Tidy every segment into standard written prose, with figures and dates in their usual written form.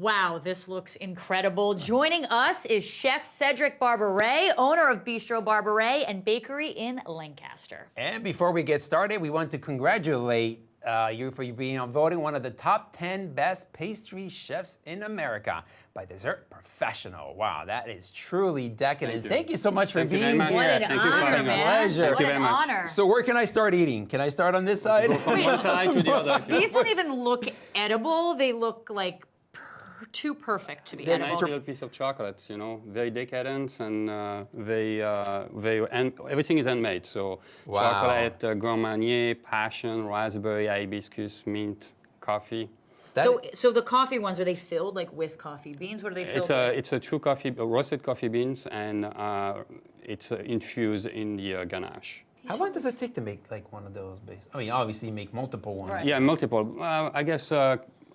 Wow, this looks incredible. Joining us is Chef Cedric Barberet, owner of Bistro Barberet and Bakery in Lancaster. And before we get started, we want to congratulate you for being voted one of the top 10 best pastry chefs in America by Dessert Professional. Wow, that is truly decadent. Thank you so much for being here. What an honor, man. Pleasure. What an honor. So where can I start eating? Can I start on this side? Go from one side to the other. These don't even look edible. They look like too perfect to be It's a edible. nice little piece of chocolate, you know, very decadent, and everything is handmade. So Wow. chocolate, Grand Marnier, passion, raspberry, hibiscus, mint, coffee. So the coffee ones, are they filled like with coffee beans? What are they filled with? It's a true coffee, roasted coffee beans, and it's infused in the ganache. How long does it take to make like one of those? I mean, obviously you make multiple ones. Right. Yeah, multiple. I guess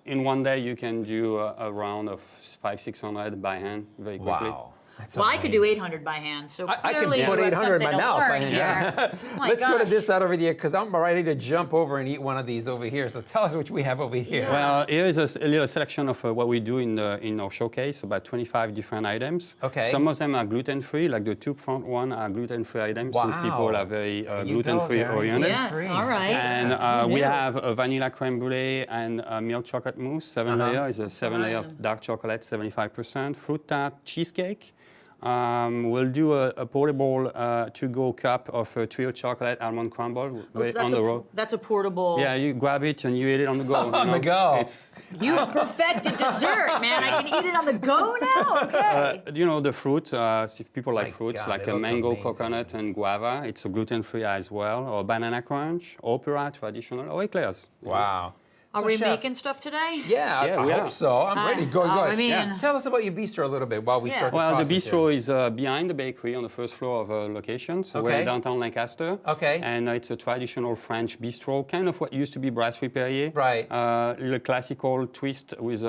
in one day you can do a round of 500-600 by hand very quickly. Wow. That's Well, I could do amazing. 800 by hand, so I can clearly put you have 800 in my something to mouth by learn hand. here. Yeah. Oh my Let's go to gosh. this side over there because I'm ready to jump over and eat one of these over here. So tell us what we have over here. Yeah. Well, here is a little selection of what we do in our showcase, about 25 different items. Okay. Some of them are gluten-free, like the two front one are gluten-free items, since Wow. people are very you go, gluten-free Daryn. oriented. Yeah, Free. all right. And we knew? have a vanilla creme brulee and a milk chocolate mousse, 7-layer. It's a 7-layer right. of dark chocolate, 75%. Fruit tart cheesecake. We'll do a portable to-go cup of trio chocolate almond crumble on the road. That's a portable. Yeah, you grab it and you eat it on the go. On the go. It's, You perfected dessert, man. I can eat it on the go now. Okay. you know, the fruit, if people like My fruits, God, like they a look mango, amazing. coconut, and guava, it's a gluten-free as well, or banana crunch, opera, traditional, or eclairs. Wow. Are So, we Chef, making stuff today? Yeah, Yeah, I we hope are. so. I'm ready. Go, go. I mean- Yeah. Tell us about your bistro a little bit while we Yeah. start the Well, the process bistro here. is behind the bakery on the first floor of our location. So we're Okay. in downtown Lancaster. Okay. And it's a traditional French bistro, kind of what used to be Brasserie Perrier. Right. A classical twist with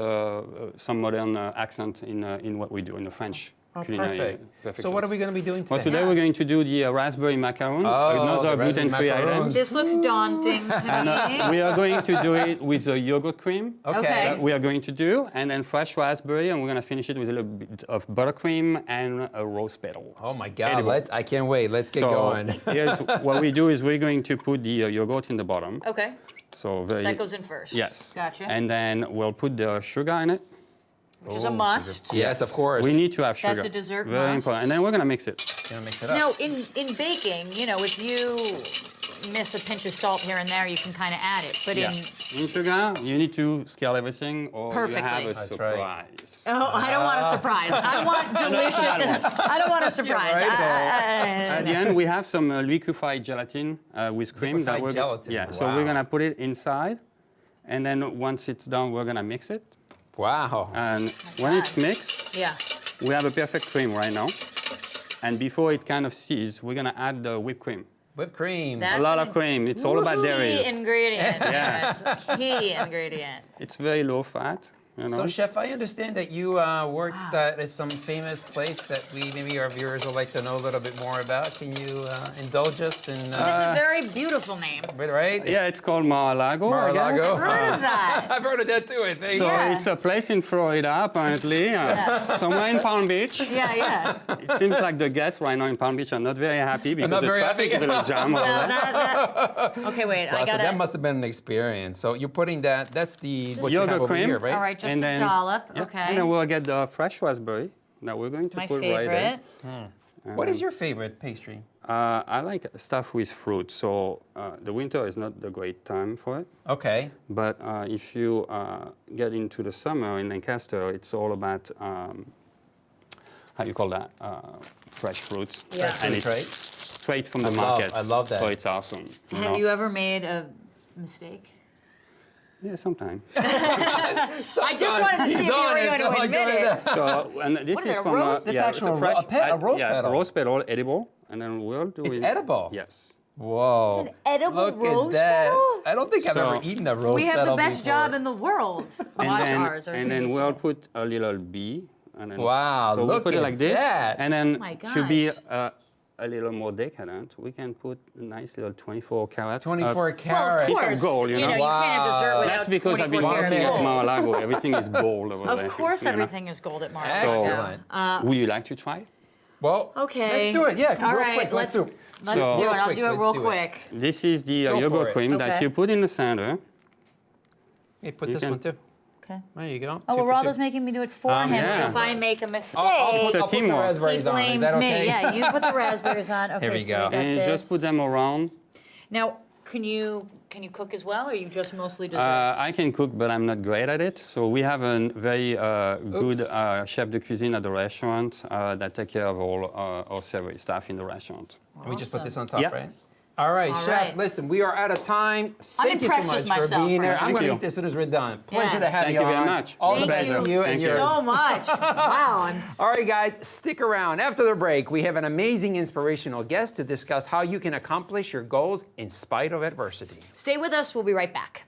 some modern accent in what we do in the French culinary. Perfect. So what are we going to be doing today? Well, today we're going to do the raspberry macaron, Oh, another the raspberry gluten-free macarons. item. This looks daunting to me. We are going to do it with a yogurt cream. Okay. That we are going to do, and then fresh raspberry, and we're going to finish it with a little bit of buttercream and a rose petal. Oh my God! Edible. I can't wait. Let's get So going. here's what we do is we're going to put the yogurt in the bottom. Okay. So very. That goes in first. Yes. Gotcha. And then we'll put the sugar in it. Which is a must. Yes, of course. We need to have sugar. That's a dessert Very must. important. And then we're going to mix it. Gonna mix it up. Now, in baking, you know, if you miss a pinch of salt here and there, you can kind of add it. But Yeah. In sugar, you need to scale everything, or Perfectly. you have a That's surprise. oh, I don't want a surprise. I want deliciousness. I don't want a surprise. right. At the end, we have some liquefied gelatin with cream. Liquefied we're gelatin, Yeah, so wow. we're going to put it inside. And then once it's done, we're going to mix it. Wow. And when it's mixed, Yeah. we have a perfect cream right now. And before it kind of seizes, we're going to add the whipped cream. Whipped cream. That's A lot an of cream. It's all about key dairies. ingredient. Yeah. It's a key ingredient. It's very low fat. You know? So, Chef, I understand that you worked at some famous place that maybe our viewers would like to know a little bit more about. Can you indulge us in? That's a very beautiful name. Right? Yeah, it's called Mar-a-Lago. I guess. Mar-a-Lago. Heard of that? I've heard of that too. I think. So Yeah. it's a place in Florida, apparently, somewhere in Palm Beach. Yeah, yeah. It seems like the guests right now in Palm Beach are not very happy because not the very traffic happy. is a little jam over Well, there. okay, wait. Wow, I so gotta. that must have been an experience. So you're putting that. That's the what you Yogurt have over cream. here, right? All right, just And a then- dollop. Yeah. Okay. And then we'll get the fresh raspberry that we're going to My put favorite. right there. What is your favorite pastry? I like stuff with fruit, so the winter is not the great time for it. Okay. But if you get into the summer in Lancaster, it's all about, how you call that, fresh fruits. Yeah. Fresh And fruits, it's right? straight from the I love- market. I love that. So it's awesome. Have you ever made a mistake? Yeah, sometime. I just wanted to see if He's you on were it. going to Oh, go admit ahead. it. So, and this What is is it, a from rose? That's yeah, actually it's a fresh, a rose yeah, petal. rose petal, edible, and then we'll do It's it. edible? Yes. Whoa. It's an edible Look rose at that. petal? I don't think I've So- ever eaten a rose We have the petal best before. job in the world. Watch ours. And then we'll put a little bee. And then, Wow, So we'll look put it at like this. that. And then Oh my should be gosh. a little more decadent, we can put a nice little 24 carat. 24 Well, of carat. course. gold, you know? You can't have dessert without That's because I've been 24 working karat at gold. Mar-a-Lago. Everything is gold over there. Of course, you know? everything is gold at Mar-a-Lago. Excellent. Would you like to try? Well, Okay. let's do it. Yeah, All real right, quick. let's do do So- it. I'll Quick, do it let's real do it. quick. This is the Go for yogurt it. cream Okay. that you put in the center. Hey, put You this can- one too. Okay. There you go. Oh, Two for Eraldo's two. making me do it for him. yeah. So if I make a mistake, I'll It's a put the teamwork. he raspberries on. Is blames that me. okay? Yeah, you put the raspberries on. Okay, Here we so go. got And this. just put them around. Now, can you cook as well, or are you just mostly desserts? I can cook, but I'm not great at it. So we have a very good chef de cuisine at the restaurant that take care of all our savory stuff in the restaurant. And we just put this on top, Yeah. right? All right, All chef, right. listen, we are out of time. I'm Thank you impressed so with much for myself, being there. Frank. I'm Thank going to you. eat this as soon as we're done. Pleasure to have Thank you you very on. much. All the Thank best you to you and yours. so much. Wow, I'm All right, guys, stick around. After the break, we have an amazing inspirational guest to discuss how you can accomplish your goals in spite of adversity. Stay with us. We'll be right back.